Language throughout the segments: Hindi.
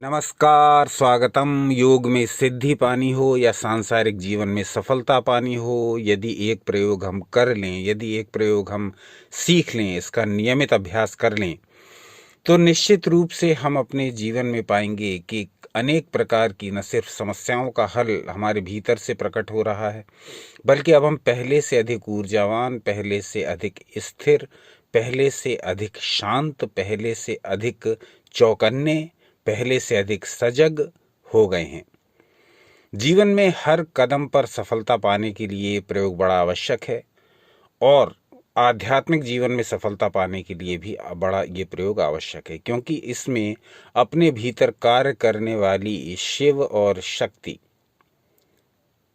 नमस्कार, स्वागतम। योग में सिद्धि पानी हो या सांसारिक जीवन में सफलता पानी हो, यदि एक प्रयोग हम कर लें, यदि एक प्रयोग हम सीख लें, इसका नियमित अभ्यास कर लें, तो निश्चित रूप से हम अपने जीवन में पाएंगे कि अनेक प्रकार की न सिर्फ समस्याओं का हल हमारे भीतर से प्रकट हो रहा है, बल्कि अब हम पहले से अधिक ऊर्जावान, पहले से अधिक स्थिर, पहले से अधिक शांत, पहले से अधिक चौकन्ने, पहले से अधिक सजग हो गए हैं। जीवन में हर कदम पर सफलता पाने के लिए ये प्रयोग बड़ा आवश्यक है और आध्यात्मिक जीवन में सफलता पाने के लिए भी बड़ा ये प्रयोग आवश्यक है, क्योंकि इसमें अपने भीतर कार्य करने वाली शिव और शक्ति,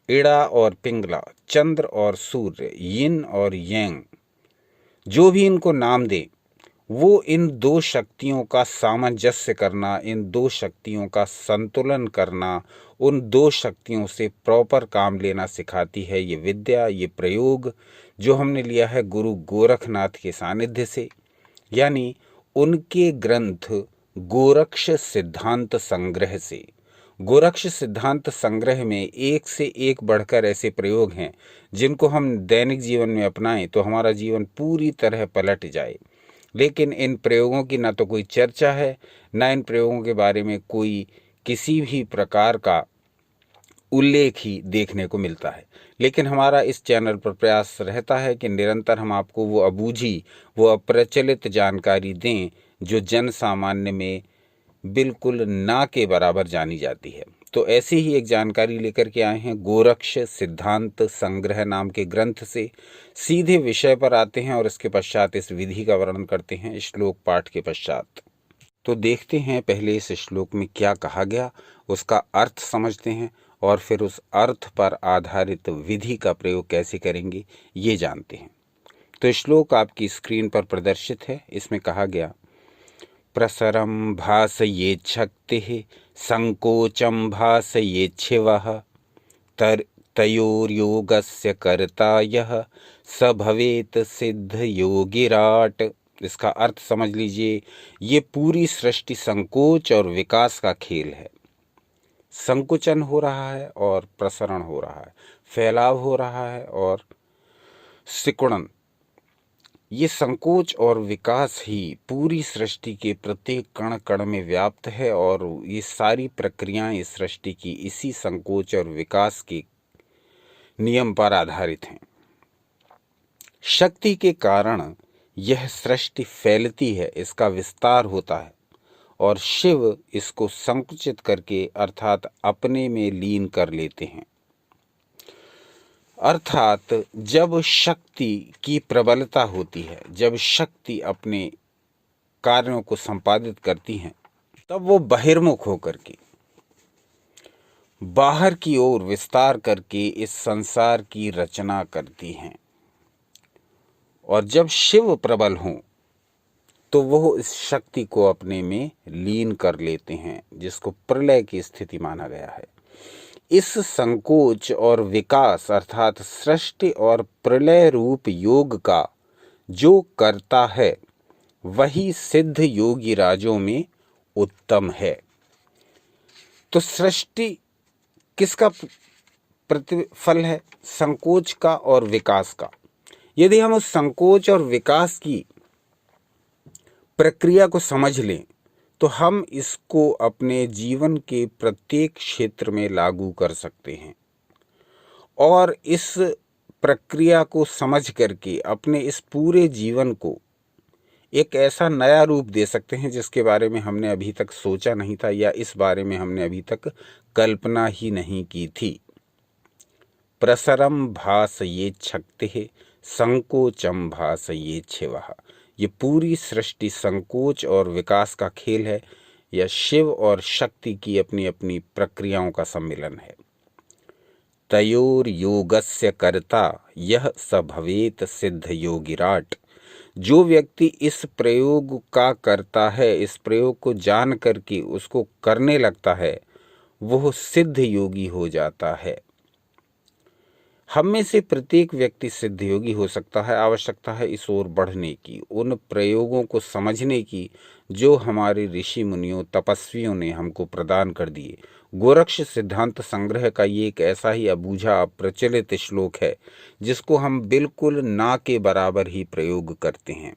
इड़ा और पिंगला, चंद्र और सूर्य, यिन और यांग, जो भी इनको नाम दे, वो इन दो शक्तियों का सामंजस्य करना, इन दो शक्तियों का संतुलन करना, उन दो शक्तियों से प्रॉपर काम लेना सिखाती है ये विद्या, ये प्रयोग जो हमने लिया है गुरु गोरखनाथ के सानिध्य से, यानी उनके ग्रंथ गोरक्ष सिद्धांत संग्रह से। गोरक्ष सिद्धांत संग्रह में एक से एक बढ़कर ऐसे प्रयोग हैं जिनको हम दैनिक जीवन में अपनाएं तो हमारा जीवन पूरी तरह पलट जाए। लेकिन इन प्रयोगों की ना तो कोई चर्चा है, ना इन प्रयोगों के बारे में कोई किसी भी प्रकार का उल्लेख ही देखने को मिलता है। लेकिन हमारा इस चैनल पर प्रयास रहता है कि निरंतर हम आपको वो अबूझी, वो अप्रचलित जानकारी दें जो जन सामान्य में बिल्कुल ना के बराबर जानी जाती है। तो ऐसे ही एक जानकारी लेकर के आए हैं गोरक्ष सिद्धांत संग्रह नाम के ग्रंथ से। सीधे विषय पर आते हैं और इसके पश्चात इस विधि का वर्णन करते हैं श्लोक पाठ के पश्चात। तो देखते हैं पहले इस श्लोक में क्या कहा गया, उसका अर्थ समझते हैं और फिर उस अर्थ पर आधारित विधि का प्रयोग कैसे करेंगे ये जानते हैं। तो श्लोक आपकी स्क्रीन पर प्रदर्शित है। इसमें कहा गया, प्रसरम भासयेच्छक्तिः संकोचम भासयेच्छिवः तयोर्योगस्य कर्ता यः स भवेत् सिद्ध योगिराट। इसका अर्थ समझ लीजिए, ये पूरी सृष्टि संकोच और विकास का खेल है। संकुचन हो रहा है और प्रसरण हो रहा है, फैलाव हो रहा है और सिकुड़न। ये संकोच और विकास ही पूरी सृष्टि के प्रत्येक कण कण में व्याप्त है और ये सारी प्रक्रियाएं इस सृष्टि की इसी संकोच और विकास के नियम पर आधारित हैं। शक्ति के कारण यह सृष्टि फैलती है, इसका विस्तार होता है और शिव इसको संकुचित करके अर्थात अपने में लीन कर लेते हैं। अर्थात जब शक्ति की प्रबलता होती है, जब शक्ति अपने कार्यों को संपादित करती हैं, तब वो बहिर्मुख होकर के बाहर की ओर विस्तार करके इस संसार की रचना करती हैं। और जब शिव प्रबल हों तो वो इस शक्ति को अपने में लीन कर लेते हैं, जिसको प्रलय की स्थिति माना गया है। इस संकोच और विकास अर्थात सृष्टि और प्रलय रूप योग का जो करता है वही सिद्ध योगी राजों में उत्तम है। तो सृष्टि किसका प्रतिफल है? संकोच का और विकास का। यदि हम उस संकोच और विकास की प्रक्रिया को समझ लें तो हम इसको अपने जीवन के प्रत्येक क्षेत्र में लागू कर सकते हैं और इस प्रक्रिया को समझ करके अपने इस पूरे जीवन को एक ऐसा नया रूप दे सकते हैं जिसके बारे में हमने अभी तक सोचा नहीं था या इस बारे में हमने अभी तक कल्पना ही नहीं की थी। प्रसरम भासयेच्छक्तिः संकोचम भासयेच्छिवः। ये पूरी सृष्टि संकोच और विकास का खेल है। यह शिव और शक्ति की अपनी अपनी प्रक्रियाओं का सम्मिलन है। तयोर योगस्य कर्ता यह स भवेत सिद्ध योगिराट। जो व्यक्ति इस प्रयोग का करता है, इस प्रयोग को जान करके उसको करने लगता है, वह सिद्ध योगी हो जाता है। हम में से प्रत्येक व्यक्ति सिद्धयोगी हो सकता है। आवश्यकता है इस ओर बढ़ने की, उन प्रयोगों को समझने की जो हमारे ऋषि मुनियों तपस्वियों ने हमको प्रदान कर दिए। गोरक्ष सिद्धांत संग्रह का ये एक ऐसा ही अबूझा प्रचलित श्लोक है जिसको हम बिल्कुल ना के बराबर ही प्रयोग करते हैं।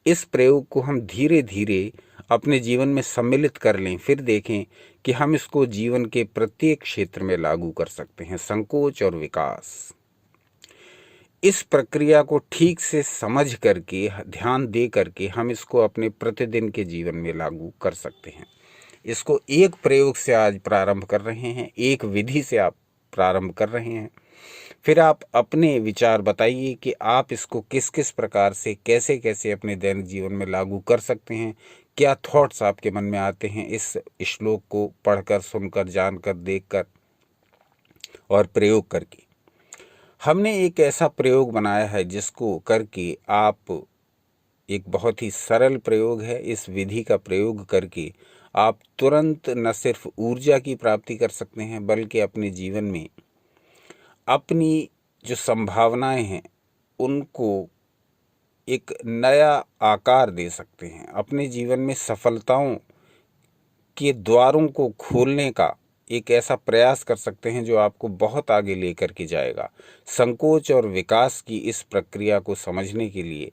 इस प्रयोग को हम धीरे धीरे अपने जीवन में सम्मिलित कर लें, फिर देखें कि हम इसको जीवन के प्रत्येक क्षेत्र में लागू कर सकते हैं। संकोच और विकास, इस प्रक्रिया को ठीक से समझ करके, ध्यान दे करके हम इसको अपने प्रतिदिन के जीवन में लागू कर सकते हैं। इसको एक प्रयोग से आज प्रारंभ कर रहे हैं, एक विधि से आप प्रारंभ कर रहे हैं। फिर आप अपने विचार बताइए कि आप इसको किस किस प्रकार से, कैसे कैसे अपने दैनिक जीवन में लागू कर सकते हैं। क्या थॉट्स आपके मन में आते हैं इस श्लोक को पढ़कर, सुनकर, जानकर, देखकर और प्रयोग करके। हमने एक ऐसा प्रयोग बनाया है जिसको करके आप, एक बहुत ही सरल प्रयोग है, इस विधि का प्रयोग करके आप तुरंत न सिर्फ ऊर्जा की प्राप्ति कर सकते हैं बल्कि अपने जीवन में अपनी जो संभावनाएं हैं उनको एक नया आकार दे सकते हैं। अपने जीवन में सफलताओं के द्वारों को खोलने का एक ऐसा प्रयास कर सकते हैं जो आपको बहुत आगे लेकर के जाएगा। संकोच और विकास की इस प्रक्रिया को समझने के लिए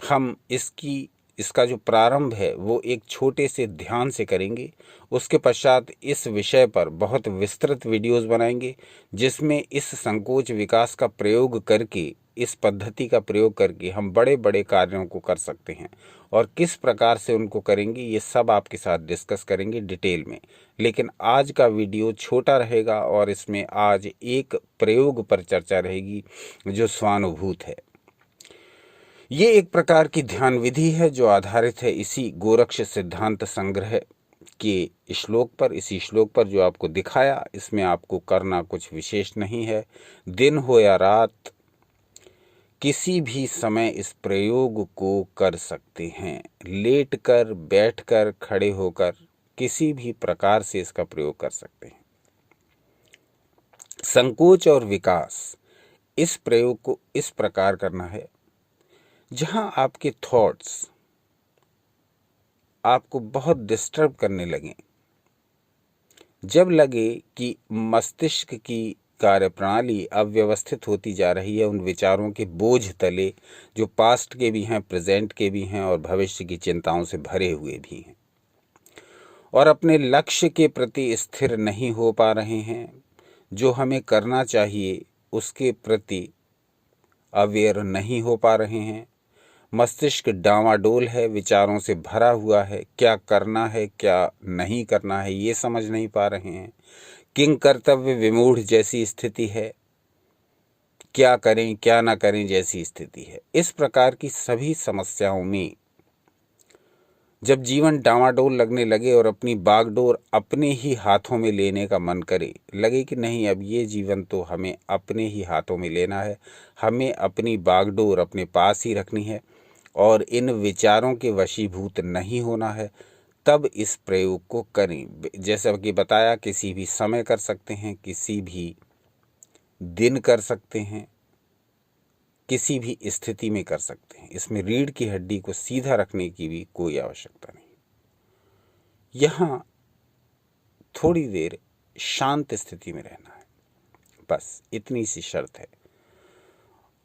हम इसका जो प्रारंभ है वो एक छोटे से ध्यान से करेंगे। उसके पश्चात इस विषय पर बहुत विस्तृत वीडियोस बनाएंगे जिसमें इस संकोच विकास का प्रयोग करके, इस पद्धति का प्रयोग करके हम बड़े बड़े कार्यों को कर सकते हैं और किस प्रकार से उनको करेंगे ये सब आपके साथ डिस्कस करेंगे डिटेल में। लेकिन आज का वीडियो छोटा रहेगा और इसमें आज एक प्रयोग पर चर्चा रहेगी जो स्वानुभूत है। ये एक प्रकार की ध्यान विधि है जो आधारित है इसी गोरक्ष सिद्धांत संग्रह के श्लोक पर। इसी श्लोक पर जो आपको दिखाया, इसमें आपको करना कुछ विशेष नहीं है। दिन हो या रात, किसी भी समय इस प्रयोग को कर सकते हैं। लेटकर, बैठकर, खड़े होकर, किसी भी प्रकार से इसका प्रयोग कर सकते हैं। संकोच और विकास, इस प्रयोग को इस प्रकार करना है जहां आपके थॉट्स आपको बहुत डिस्टर्ब करने लगें, जब लगे कि मस्तिष्क की कार्यप्रणाली अव्यवस्थित होती जा रही है उन विचारों के बोझ तले जो पास्ट के भी हैं, प्रेजेंट के भी हैं और भविष्य की चिंताओं से भरे हुए भी हैं, और अपने लक्ष्य के प्रति स्थिर नहीं हो पा रहे हैं, जो हमें करना चाहिए उसके प्रति अवेयर नहीं हो पा रहे हैं। मस्तिष्क डांवाडोल है, विचारों से भरा हुआ है, क्या करना है क्या नहीं करना है ये समझ नहीं पा रहे हैं। किंग कर्तव्य विमूढ़ जैसी स्थिति है, क्या करें क्या ना करें जैसी स्थिति है। इस प्रकार की सभी समस्याओं में जब जीवन डांवाडोल लगने लगे और अपनी बागडोर अपने ही हाथों में लेने का मन करे, लगे कि नहीं अब ये जीवन तो हमें अपने ही हाथों में लेना है, हमें अपनी बागडोर अपने पास ही रखनी है और इन विचारों के वशीभूत नहीं होना है, तब इस प्रयोग को करें। जैसा कि बताया, किसी भी समय कर सकते हैं, किसी भी दिन कर सकते हैं, किसी भी स्थिति में कर सकते हैं। इसमें रीढ़ की हड्डी को सीधा रखने की भी कोई आवश्यकता नहीं। यहाँ थोड़ी देर शांत स्थिति में रहना है, बस इतनी सी शर्त है।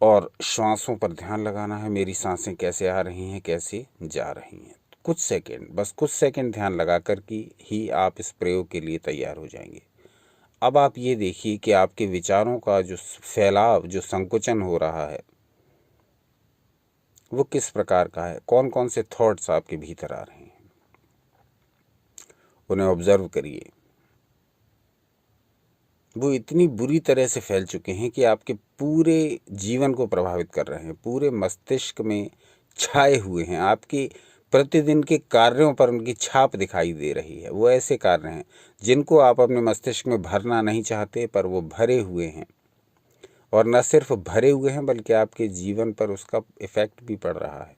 और श्वासों पर ध्यान लगाना है, मेरी सांसें कैसे आ रही हैं, कैसे जा रही हैं। कुछ सेकंड, बस कुछ सेकंड ध्यान लगा कर ही आप इस प्रयोग के लिए तैयार हो जाएंगे। अब आप ये देखिए कि आपके विचारों का जो फैलाव, जो संकुचन हो रहा है वो किस प्रकार का है। कौन कौन से थॉट्स आपके भीतर आ रहे हैं उन्हें ऑब्जर्व करिए। वो इतनी बुरी तरह से फैल चुके हैं कि आपके पूरे जीवन को प्रभावित कर रहे हैं, पूरे मस्तिष्क में छाए हुए हैं, आपके प्रतिदिन के कार्यों पर उनकी छाप दिखाई दे रही है। वो ऐसे कार्य हैं जिनको आप अपने मस्तिष्क में भरना नहीं चाहते, पर वो भरे हुए हैं, और न सिर्फ भरे हुए हैं बल्कि आपके जीवन पर उसका इफेक्ट भी पड़ रहा है।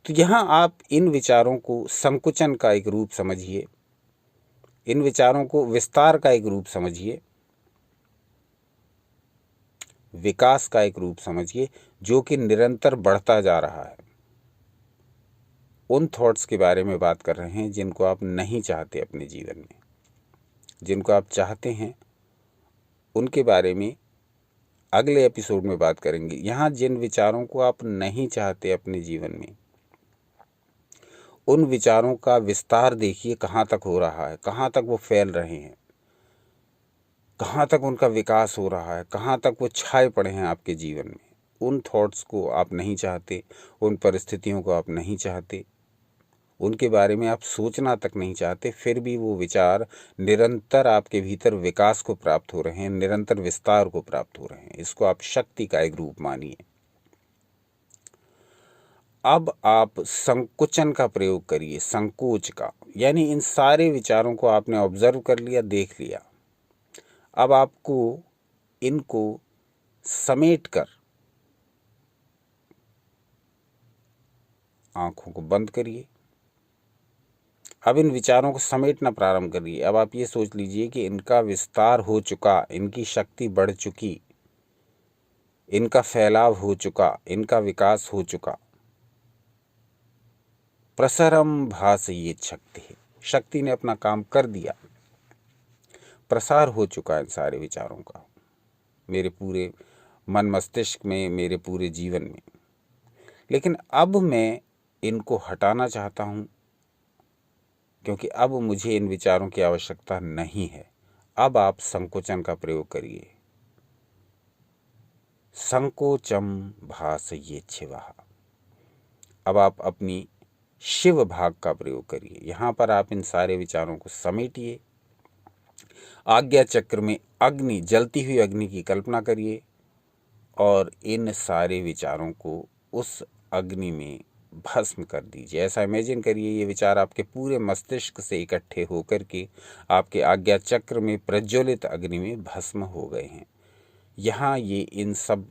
तो यहाँ आप इन विचारों को संकुचन का एक रूप समझिए, इन विचारों को विस्तार का एक रूप समझिए विकास का एक रूप समझिए जो कि निरंतर बढ़ता जा रहा है। उन थॉट्स के बारे में बात कर रहे हैं जिनको आप नहीं चाहते अपने जीवन में। जिनको आप चाहते हैं उनके बारे में अगले एपिसोड में बात करेंगे। यहाँ जिन विचारों को आप नहीं चाहते अपने जीवन में, उन विचारों का विस्तार देखिए कहाँ तक हो रहा है, कहाँ तक वो फैल रहे हैं, कहाँ तक उनका विकास हो रहा है, कहाँ तक वो छाए पड़े हैं आपके जीवन में। उन थॉट्स को आप नहीं चाहते, उन परिस्थितियों को आप नहीं चाहते, उनके बारे में आप सोचना तक नहीं चाहते, फिर भी वो विचार निरंतर आपके भीतर विकास को प्राप्त हो रहे हैं, निरंतर विस्तार को प्राप्त हो रहे हैं। इसको आप शक्ति का एक रूप मानिए। अब आप संकुचन का प्रयोग करिए, संकोच का, यानी इन सारे विचारों को आपने ऑब्जर्व कर लिया, देख लिया। अब आपको इनको समेटकर आंखों को बंद करिए। अब इन विचारों को समेटना प्रारंभ करिए। अब आप ये सोच लीजिए कि इनका विस्तार हो चुका, इनकी शक्ति बढ़ चुकी, इनका फैलाव हो चुका, इनका विकास हो चुका। प्रसरम भासयेत शक्ति, शक्ति ने अपना काम कर दिया, प्रसार हो चुका है इन सारे विचारों का मेरे पूरे मन मस्तिष्क में, मेरे पूरे जीवन में। लेकिन अब मैं इनको हटाना चाहता हूँ, क्योंकि अब मुझे इन विचारों की आवश्यकता नहीं है। अब आप संकोचन का प्रयोग करिए। संकोचम भासयेत शिवः। अब आप अपनी शिव भाग का प्रयोग करिए। यहाँ पर आप इन सारे विचारों को समेटिए। आज्ञा चक्र में अग्नि, जलती हुई अग्नि की कल्पना करिए और इन सारे विचारों को उस अग्नि में भस्म कर दीजिए। ऐसा इमेजिन करिए ये विचार आपके पूरे मस्तिष्क से इकट्ठे होकर के आपके आज्ञा चक्र में प्रज्वलित अग्नि में भस्म हो गए हैं। यहाँ ये इन सब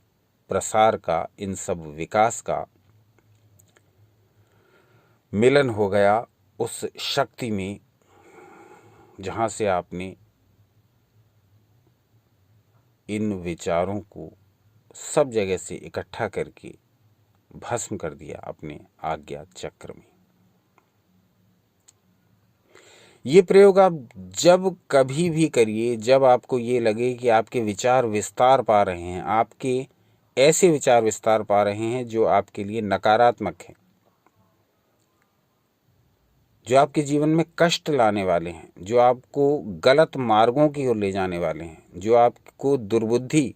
प्रसार का, इन सब विकास का मिलन हो गया उस शक्ति में जहाँ से आपने इन विचारों को सब जगह से इकट्ठा करके भस्म कर दिया अपने आज्ञा चक्र में। ये प्रयोग आप जब कभी भी करिए जब आपको ये लगे कि आपके विचार विस्तार पा रहे हैं, आपके ऐसे विचार विस्तार पा रहे हैं जो आपके लिए नकारात्मक हैं, जो आपके जीवन में कष्ट लाने वाले हैं, जो आपको गलत मार्गों की ओर ले जाने वाले हैं, जो आपको दुर्बुद्धि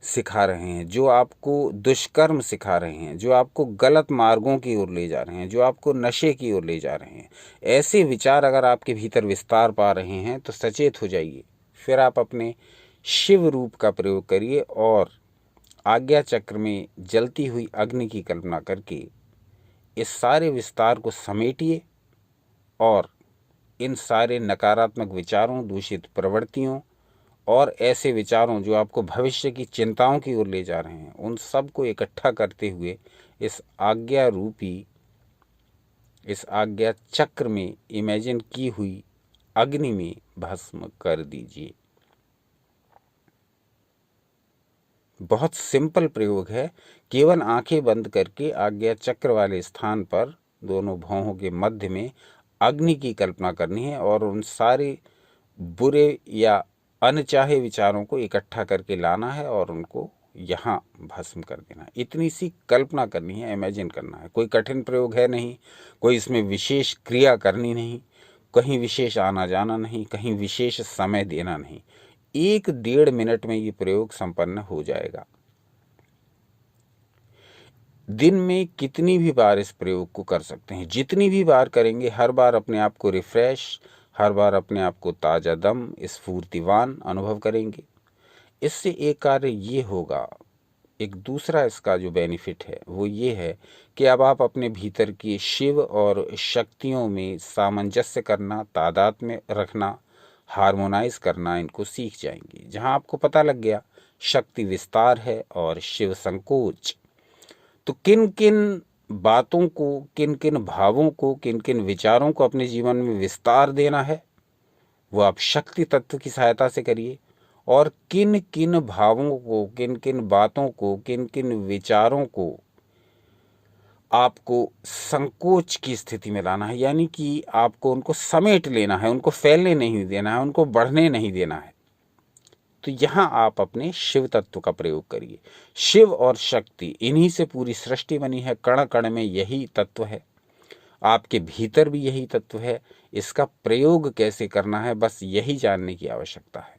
सिखा रहे हैं, जो आपको दुष्कर्म सिखा रहे हैं, जो आपको गलत मार्गों की ओर ले जा रहे हैं, जो आपको नशे की ओर ले जा रहे हैं, ऐसे विचार अगर आपके भीतर विस्तार पा रहे हैं तो सचेत हो जाइए। फिर आप अपने शिव रूप का प्रयोग करिए और आज्ञा चक्र में जलती हुई अग्नि की कल्पना करके इस सारे विस्तार को समेटिए और इन सारे नकारात्मक विचारों, दूषित प्रवृत्तियों और ऐसे विचारों जो आपको भविष्य की चिंताओं की ओर ले जा रहे हैं, उन सब को इकट्ठा करते हुए इस आज्ञा रूपी, इस आज्ञा चक्र में इमेजिन की हुई अग्नि में भस्म कर दीजिए। बहुत सिंपल प्रयोग है। केवल आंखें बंद करके आज्ञा चक्र वाले स्थान पर दोनों भौहों के मध्य में अग्नि की कल्पना करनी है और उन सारे बुरे या अनचाहे विचारों को इकट्ठा करके लाना है और उनको यहाँ भस्म कर देना है। इतनी सी कल्पना करनी है, इमेजिन करना है। कोई कठिन प्रयोग है नहीं, कोई इसमें विशेष क्रिया करनी नहीं, कहीं विशेष आना जाना नहीं, कहीं विशेष समय देना नहीं। 1-1.5 मिनट में ये प्रयोग संपन्न हो जाएगा। दिन में कितनी भी बार इस प्रयोग को कर सकते हैं, जितनी भी बार करेंगे हर बार अपने आप को रिफ्रेश, हर बार अपने आप को ताज़ा दम, स्फूर्तिवान अनुभव करेंगे। इससे एक कार्य ये होगा, एक दूसरा इसका जो बेनिफिट है वो ये है कि अब आप अपने भीतर की शिव और शक्तियों में सामंजस्य करना, तादाद में रखना, हार्मोनाइज करना इनको सीख जाएंगे। जहां आपको पता लग गया शक्ति विस्तार है और शिव संकोच, तो किन किन बातों को, किन किन भावों को, किन किन विचारों को अपने जीवन में विस्तार देना है वो आप शक्ति तत्व की सहायता से करिए और किन किन भावों को, किन किन बातों को, किन किन विचारों को आपको संकोच की स्थिति में लाना है, यानी कि आपको उनको समेट लेना है, उनको फैलने नहीं देना है, उनको बढ़ने नहीं देना है। तो यहाँ आप अपने शिव तत्व का प्रयोग करिए। शिव और शक्ति, इन्हीं से पूरी सृष्टि बनी है, कण कण में यही तत्व है, आपके भीतर भी यही तत्व है। इसका प्रयोग कैसे करना है, बस यही जानने की आवश्यकता है।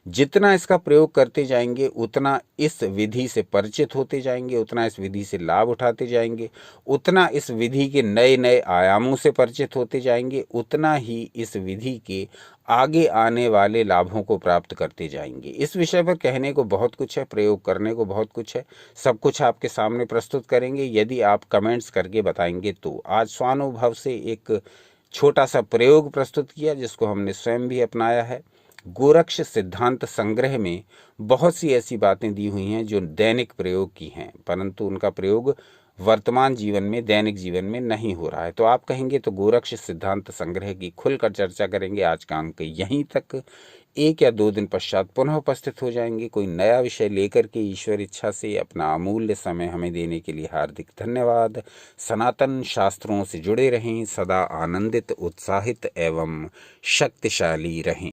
जितना इसका प्रयोग करते जाएंगे उतना इस विधि से परिचित होते जाएंगे, उतना इस विधि से लाभ उठाते जाएंगे, उतना इस विधि के नए नए आयामों से परिचित होते जाएंगे, उतना ही इस विधि के आगे आने वाले लाभों को प्राप्त करते जाएंगे। इस विषय पर कहने को बहुत कुछ है, प्रयोग करने को बहुत कुछ है, सब कुछ आपके सामने प्रस्तुत करेंगे यदि आप कमेंट्स करके बताएंगे तो। आज स्वानुभव से एक छोटा सा प्रयोग प्रस्तुत किया जिसको हमने स्वयं भी अपनाया है। गोरक्ष सिद्धांत संग्रह में बहुत सी ऐसी बातें दी हुई हैं जो दैनिक प्रयोग की हैं, परंतु उनका प्रयोग वर्तमान जीवन में, दैनिक जीवन में नहीं हो रहा है। तो आप कहेंगे तो गोरक्ष सिद्धांत संग्रह की खुलकर चर्चा करेंगे। आज का अंक यहीं तक। 1 या 2 दिन पश्चात पुनः उपस्थित हो जाएंगे कोई नया विषय लेकर के। ईश्वर इच्छा से अपना अमूल्य समय हमें देने के लिए हार्दिक धन्यवाद। सनातन शास्त्रों से जुड़े रहें, सदा आनंदित, उत्साहित एवं शक्तिशाली रहें।